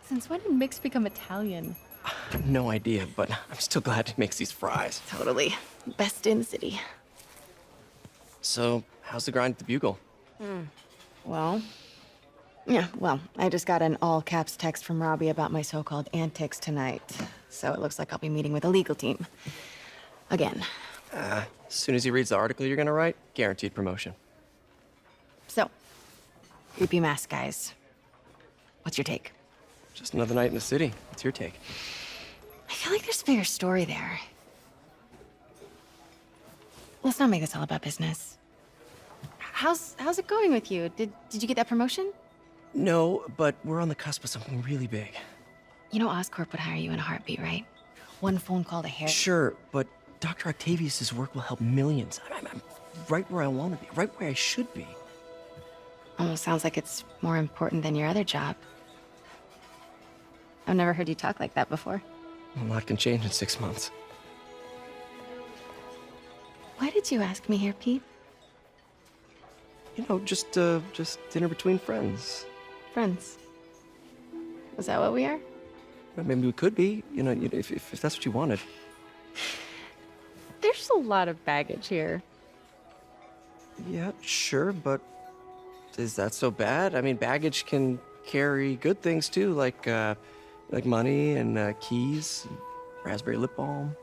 Since when did Mix become Italian? No idea, but I'm still glad he makes these fries. Totally. Best in the city. So, how's the grind at the Bugle? Well, I just got an all-caps text from Robbie about my so-called antics tonight. So it looks like I'll be meeting with a legal team. Again. As soon as he reads the article you're gonna write, guaranteed promotion. So, creepy mask guys. What's your take? Just another night in the city. What's your take? I feel like there's a bigger story there. Let's not make this all about business. How's it going with you? Did you get that promotion? No, but we're on the cusp of something really big. You know Oscorp would hire you in a heartbeat, right? One phone call to Harry. Sure, but Dr. Octavius's work will help millions. I'm right where I want to be, right where I should be. Almost sounds like it's more important than your other job. I've never heard you talk like that before. A lot can change in 6 months. Why did you ask me here, Pete? You know, just dinner between friends. Friends. Is that what we are? Well, maybe we could be, you know, if that's what you wanted. There's a lot of baggage here. Yeah, sure, but is that so bad? I mean, baggage can carry good things too, like money and keys, and raspberry lip balm.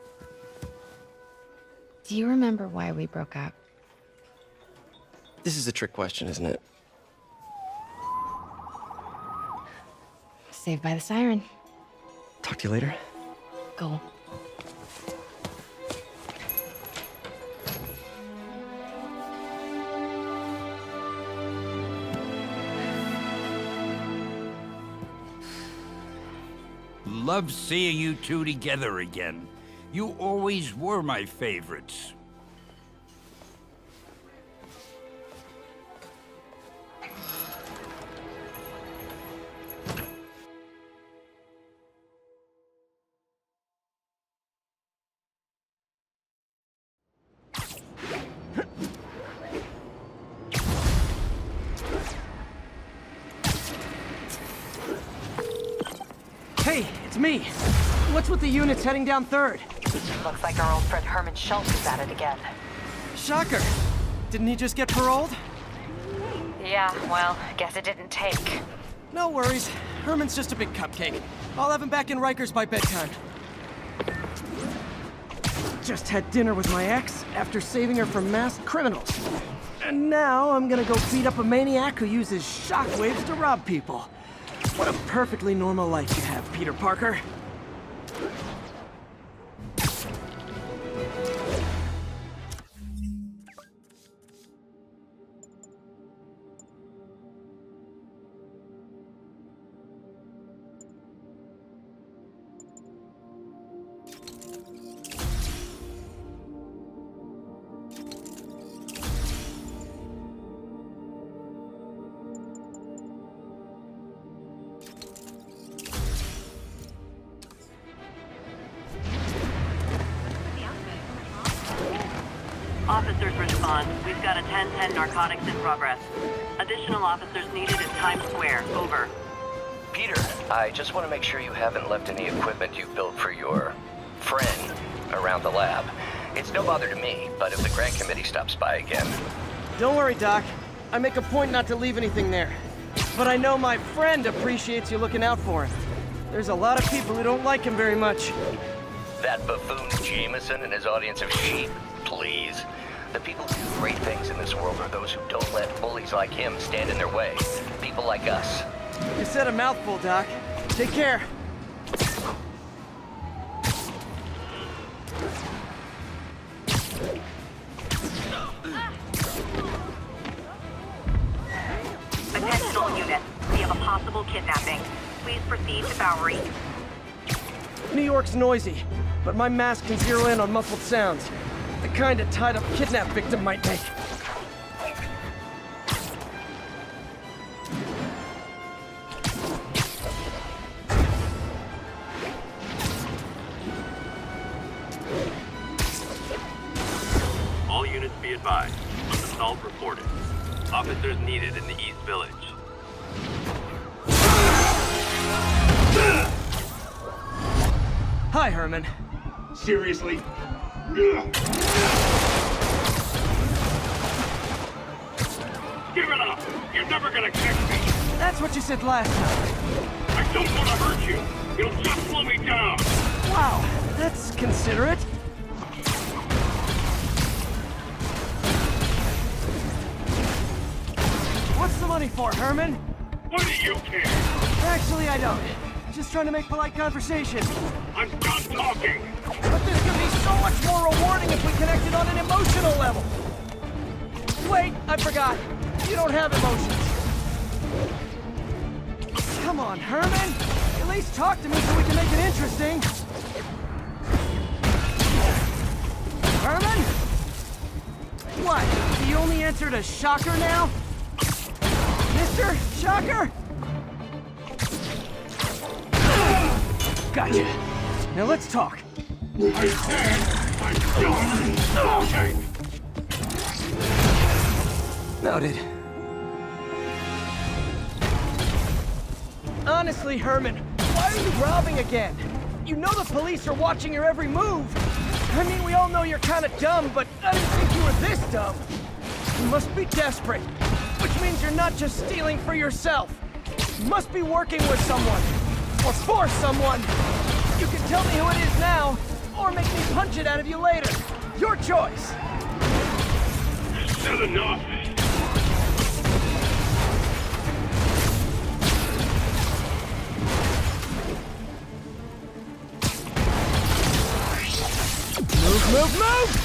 Do you remember why we broke up? This is a trick question, isn't it? Saved by the siren. Talk to you later. Go. Love seeing you two together again. You always were my favorites. Hey, it's me. What's with the units heading down 3rd? Looks like our old friend Herman Schultz is at it again. Shocker. Didn't he just get paroled? Yeah, well, guess it didn't take. No worries. Herman's just a big cupcake. I'll have him back in Rikers by bedtime. Just had dinner with my ex after saving her from masked criminals. And now I'm gonna go beat up a maniac who uses shockwaves to rob people. What a perfectly normal life you have, Peter Parker. Officers respond. We've got a 10-10 narcotics in progress. Additional officers needed in Times Square. Over. Peter, I just want to make sure you haven't left any equipment you've built for your friend around the lab. It's no bother to me, but if the grant committee stops by again... Don't worry, Doc. I make a point not to leave anything there. But I know my friend appreciates you looking out for him. There's a lot of people who don't like him very much. That buffoon Jameson and his audience of sheep, please. The people who do great things in this world are those who don't let bullies like him stand in their way. People like us. You said a mouthful, Doc. Take care. Attention all units. We have a possible kidnapping. Please proceed to Bowery. New York's noisy, but my mask can zero in on muffled sounds. The kind a tied-up kidnap victim might make. All units be advised. Assault reported. Officers needed in the East Village. Bye, Herman. Seriously? Give it up! You're never gonna catch me! That's what you said last time. I don't want to hurt you! You'll just slow me down! Wow, that's considerate. What's the money for, Herman? What do you care? Actually, I don't. Just trying to make polite conversation. I'm done talking! But this could be so much more rewarding if we connected on an emotional level. Wait, I forgot. You don't have emotions. Come on, Herman. At least talk to me so we can make it interesting. Herman? What? The only answer to Shocker now? Mr. Shocker? Gotcha. Now let's talk. I said I'm done talking! Noted. Honestly, Herman, why are you robbing again? You know the police are watching your every move. I mean, we all know you're kind of dumb, but I didn't think you were this dumb. You must be desperate, which means you're not just stealing for yourself. You must be working with someone, or for someone. You can tell me who it is now, or make me punch it out of you later. Your choice. Said enough! Move, move!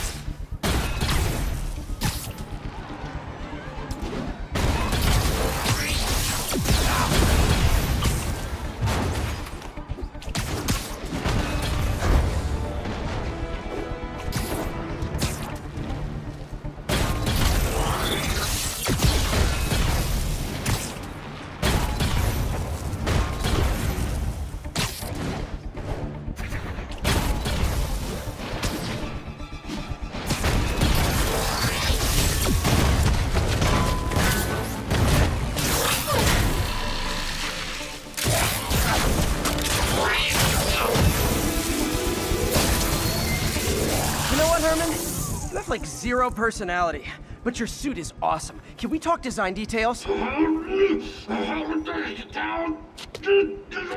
You have like zero personality, but your suit is awesome. Can we talk design details?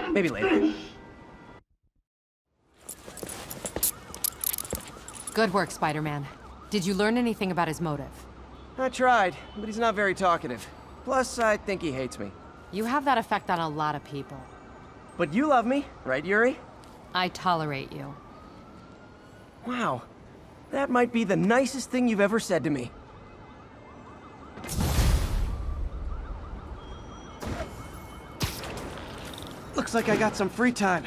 Maybe later. Good work, Spider-Man. Did you learn anything about his motive? I tried, but he's not very talkative. Plus, I think he hates me. You have that effect on a lot of people. But you love me, right, Yuri? I tolerate you. Wow. That might be the nicest thing you've ever said to me. Looks like I got some free time.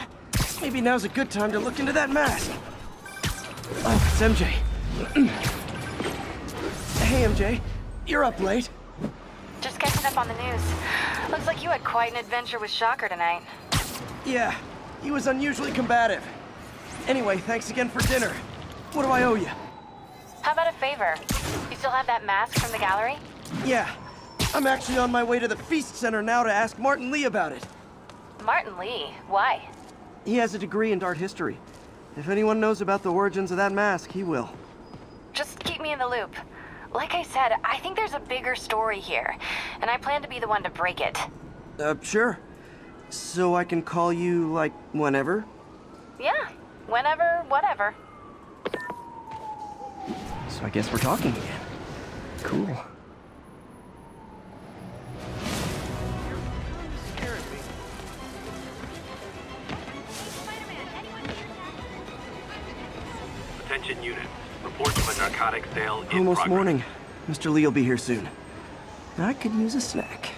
Maybe now's a good time to look into that mask. Oh, it's MJ. Hey, MJ. You're up late. Just catching up on the news. Looks like you had quite an adventure with Shocker tonight. Yeah, he was unusually combative. Anyway, thanks again for dinner. What do I owe you? How about a favor? You still have that mask from the gallery? Yeah, I'm actually on my way to the Feast Center now to ask Martin Lee about it. Martin Lee? Why? He has a degree in art history. If anyone knows about the origins of that mask, he will. Just keep me in the loop. Like I said, I think there's a bigger story here, and I plan to be the one to break it. Sure. So I can call you, like, whenever? Yeah, whenever, whatever. So I guess we're talking again. Cool. Attention unit. Reports of a narcotic sale in Almost progress. morning. Mr. Lee will be here soon. I could use a snack.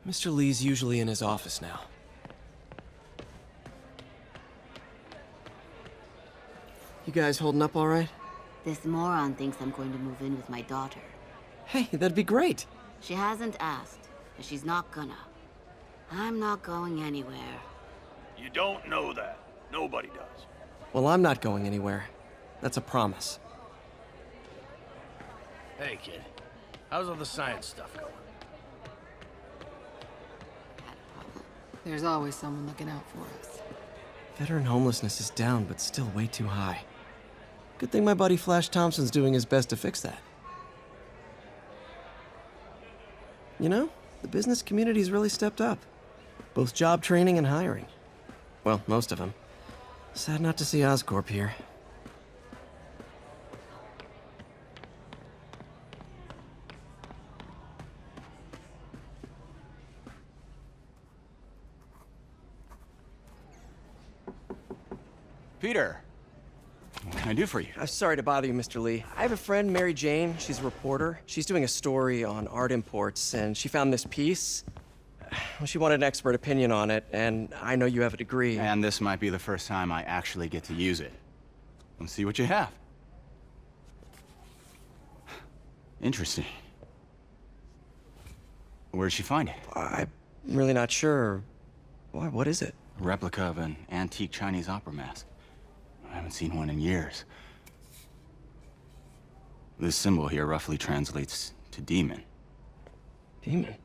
Mr. Lee's usually in his office now. You guys holding up all right? This moron thinks I'm going to move in with my daughter. Hey, that'd be great. She hasn't asked, and she's not gonna. I'm not going anywhere. You don't know that. Nobody does. Well, I'm not going anywhere. That's a promise. Hey, kid. How's all the science stuff going? There's always someone looking out for us. Veteran homelessness is down, but still way too high. Good thing my buddy Flash Thompson's doing his best to fix that. You know, the business community's really stepped up. Both job training and hiring. Well, most of them. Sad not to see Oscorp here. Peter, what can I do for you? I'm sorry to bother you, Mr. Lee. I have a friend, Mary Jane. She's a reporter. She's doing a story on art imports, and she found this piece. Well, she wanted an expert opinion on it, and I know you have a degree. And this might be the first time I actually get to use it. Let's see what you have. Interesting. Where'd she find it? I'm really not sure. Why, what is it? A replica of an antique Chinese opera mask. I haven't seen one in years. This symbol here roughly translates to demon. Demon?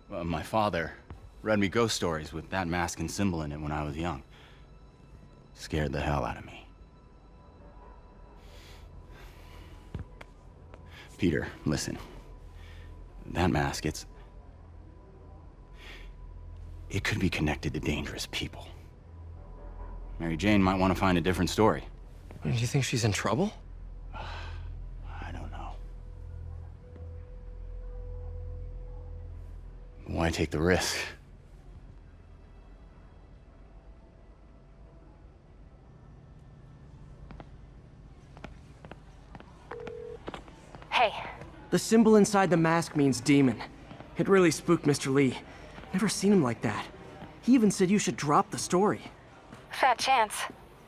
Well, my father read me ghost stories with that mask and symbol in it when I was young. Scared the hell out of me. Peter, listen. That mask, it could be connected to dangerous people. Mary Jane might want to find a different story. Do you think she's in trouble? I don't know. Why take the risk? Hey. The symbol inside the mask means demon. It really spooked Mr. Lee. Never seen him like that. He even said you should drop the story. Fat chance.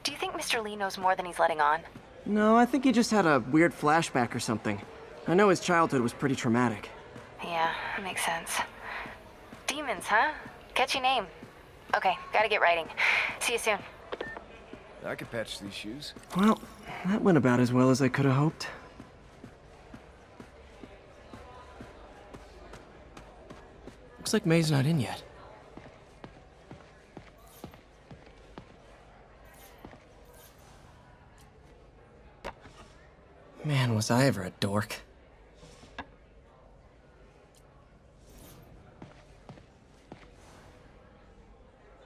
Do you think Mr. Lee knows more than he's letting on? No, I think he just had a weird flashback or something. I know his childhood was pretty traumatic. Yeah, that makes sense. Demons, huh? Catchy name. Okay, gotta get writing. See you soon. I could patch these shoes. Well, that went about as well as I could have hoped. Looks like May's not in yet. Man, was I ever a dork.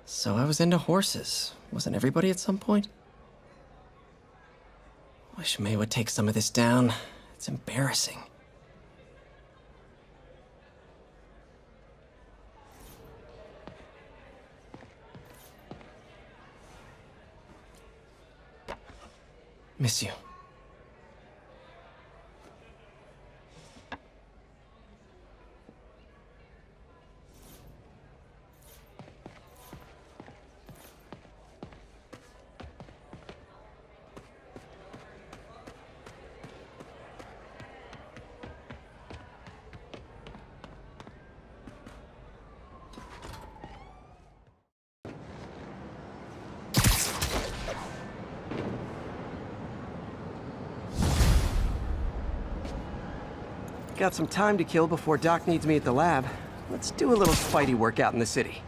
So I was into horses. Wasn't everybody at some point? Wish May would take some of this down. It's embarrassing. Miss you. Got some time to kill before Doc needs me at the lab. Let's do a little Spidey workout in the city.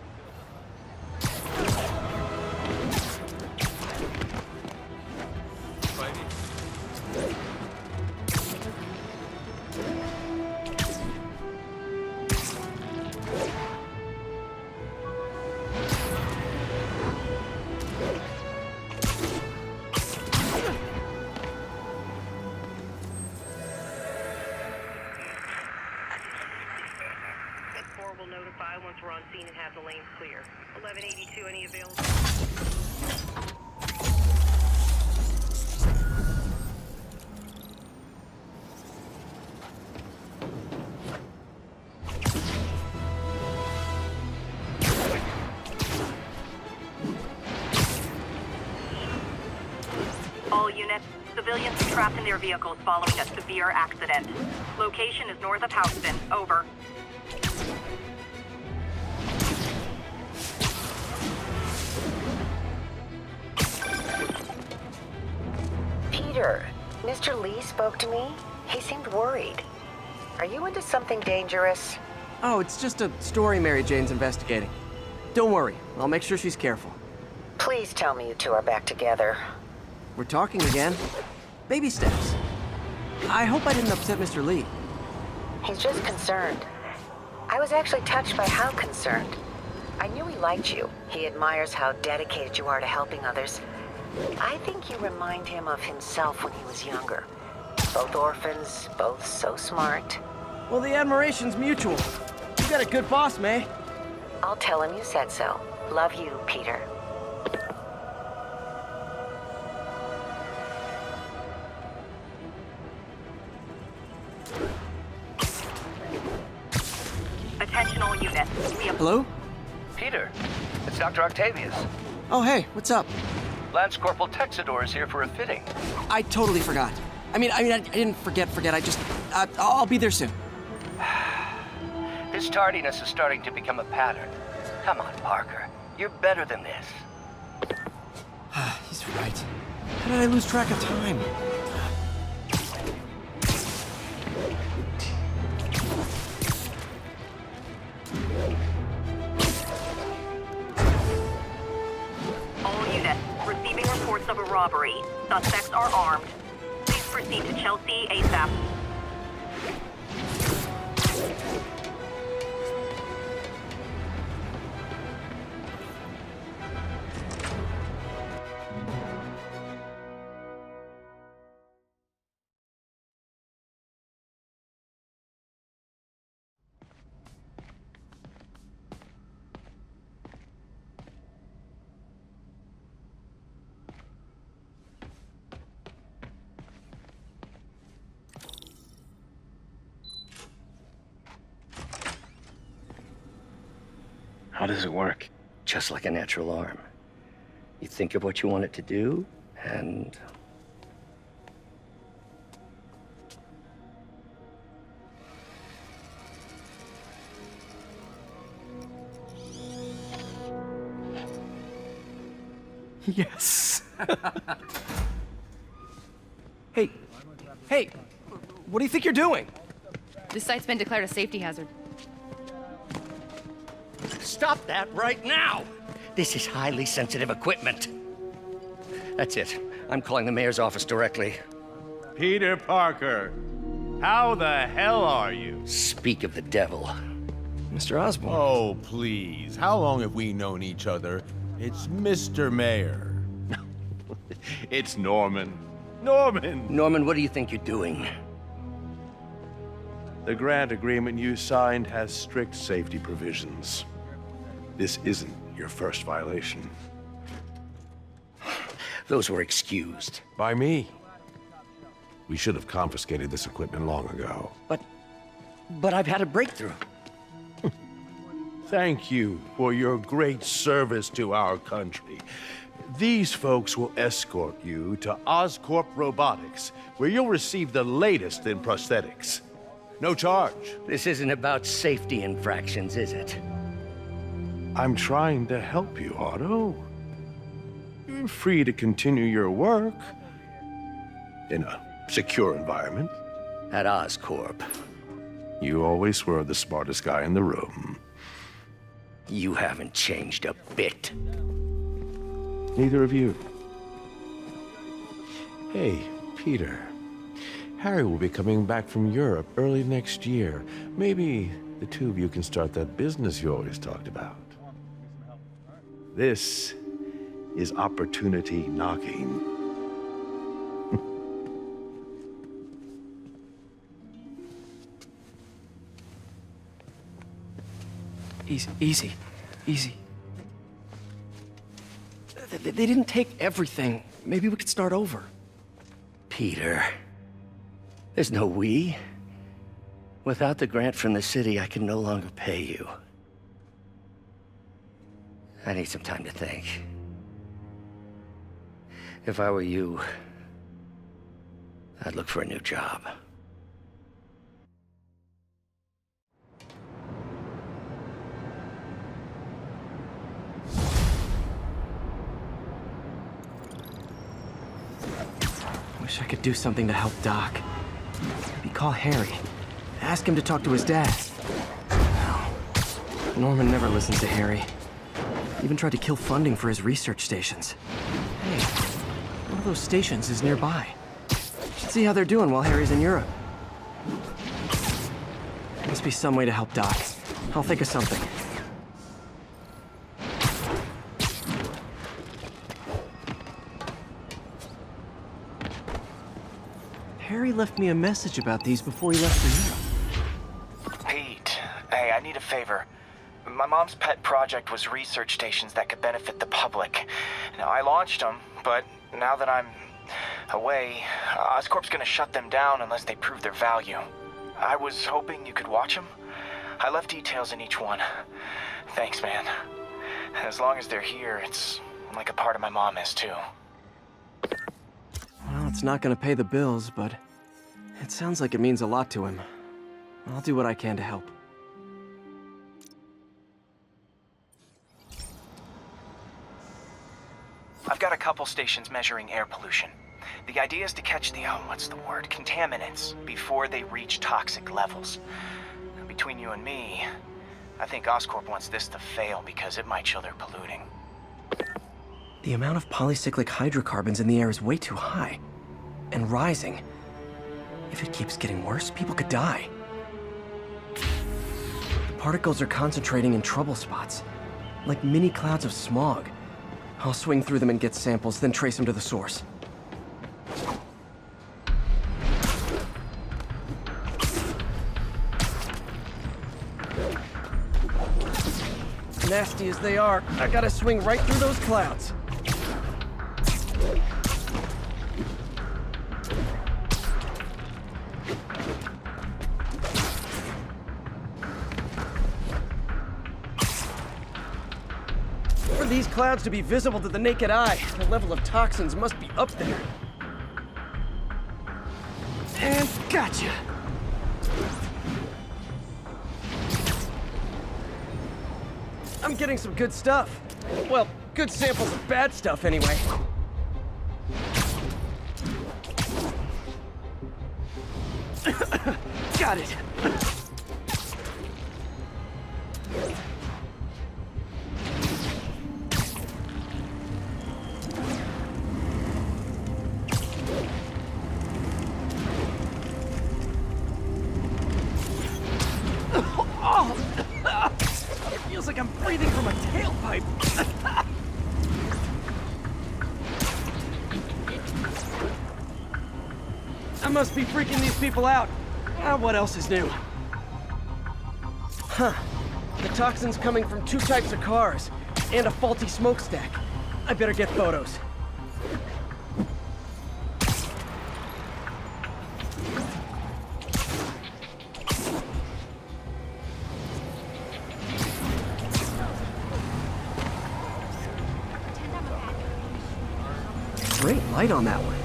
Will notify once we're on scene and have the lanes clear. 1182, any available? All All units, civilians are trapped in their vehicles following a severe accident. Location is north of Houston. Over. Peter, Mr. Lee spoke to me. He seemed worried. Are you into something dangerous? Oh, it's just a story Mary Jane's investigating. Don't worry, I'll make sure she's careful. Please tell me you two are back together. We're talking again. Baby steps. I hope I didn't upset Mr. Lee. He's just concerned. I was actually touched by how concerned. I knew he liked you. He admires how dedicated you are to helping others. I think you remind him of himself when he was younger. Both orphans, both so smart. Well, the admiration's mutual. You got a good boss, May. I'll tell him you said so. Love you, Peter. Attention all units. Hello? Peter, it's Dr. Octavius. Oh, hey, what's up? Lance Corporal Texador is here for a fitting. I totally forgot. I didn't forget. I'll be there soon. This tardiness is starting to become a pattern. Come on, Parker. You're better than this. He's right. How did I lose track of time? All units, receiving reports of a robbery. Suspects are armed. Please proceed to Chelsea ASAP. How does it work? Just like a natural arm. You think of what you want it to do, and... Yes. Hey, what do you think you're doing? This site's been declared a safety hazard. Stop that right now! This is highly sensitive equipment. That's it. I'm calling the mayor's office directly. Peter Parker, how the hell are you? Speak of the devil. Mr. Osborn. Oh, please. How long have we known each other? It's Mr. Mayor. It's Norman. Norman, what do you think you're doing? The grant agreement you signed has strict safety provisions. This isn't your first violation. Those were excused. By me. We should have confiscated this equipment long ago. But I've had a breakthrough. Thank you for your great service to our country. These folks will escort you to Oscorp Robotics, where you'll receive the latest in prosthetics. No charge. This isn't about safety infractions, is it? I'm trying to help you, Otto. You're free to continue your work in a secure environment. At Oscorp. You always were the smartest guy in the room. You haven't changed a bit. Neither of you. Hey, Peter. Harry will be coming back from Europe early next year. Maybe the two of you can start that business you always talked about. This is opportunity knocking. Easy. They didn't take everything. Maybe we could start over. Peter, there's no we. Without the grant from the city, I can no longer pay you. I need some time to think. If I were you, I'd look for a new job. Wish I could do something to help Doc. Maybe call Harry. Ask him to talk to his dad. No. Norman never listens to Harry. Even tried to kill funding for his research stations. Hey, one of those stations is nearby. Should see how they're doing while Harry's in Europe. Must be some way to help Doc. I'll think of something. Harry left me a message about these before he left for Europe. Pete, hey, I need a favor. My mom's pet project was research stations that could benefit the public. Now, I launched them, but now that I'm away, Oscorp's gonna shut them down unless they prove their value. I was hoping you could watch them. I left details in each one. Thanks, man. As long as they're here, it's like a part of my mom is, too. Well, it's not gonna pay the bills, but it sounds like it means a lot to him. I'll do what I can to help. I've got a couple stations measuring air pollution. The idea is to catch the, contaminants before they reach toxic levels. Between you and me, I think Oscorp wants this to fail because it might show they're polluting. The amount of polycyclic hydrocarbons in the air is way too high. And rising. If it keeps getting worse, people could die. The particles are concentrating in trouble spots, like mini clouds of smog. I'll swing through them and get samples, then trace them to the source. Nasty as they are, I gotta swing right through those clouds. For these clouds to be visible to the naked eye, the level of toxins must be up there. And gotcha! I'm getting some good stuff. Well, good samples of bad stuff anyway. Got it! It feels like I'm breathing from a tailpipe. I must be freaking these people out. What else is new? Huh. The toxin's coming from 2 types of cars and a faulty smokestack. I better get photos. Great light on that one.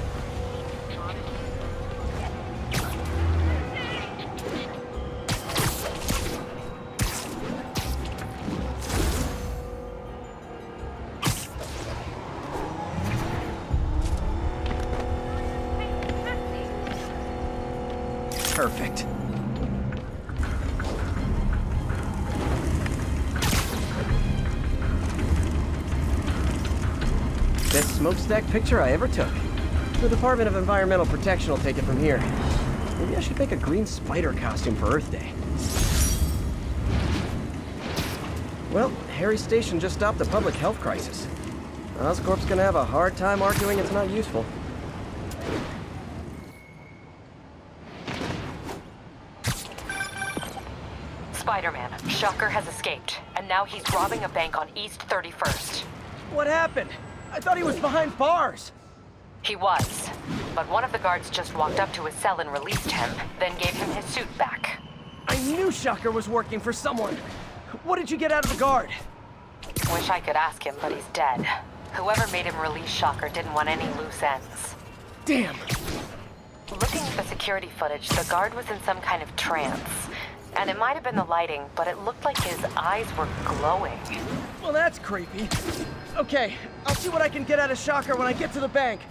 Perfect. Best smokestack picture I ever took. The Department of Environmental Protection will take it from here. Maybe I should make a green spider costume for Earth Day. Well, Harry's station just stopped a public health crisis. Oscorp's gonna have a hard time arguing it's not useful. Spider-Man, Shocker has escaped, and now he's robbing a bank on East 31st. What happened? I thought he was behind bars. He was, but one of the guards just walked up to his cell and released him, then gave him his suit back. I knew Shocker was working for someone. What did you get out of the guard? Wish I could ask him, but he's dead. Whoever made him release Shocker didn't want any loose ends. Damn. Looking at the security footage, the guard was in some kind of trance. And it might have been the lighting, but it looked like his eyes were glowing. Well, that's creepy. Okay, I'll see what I can get out of Shocker when I get to the bank.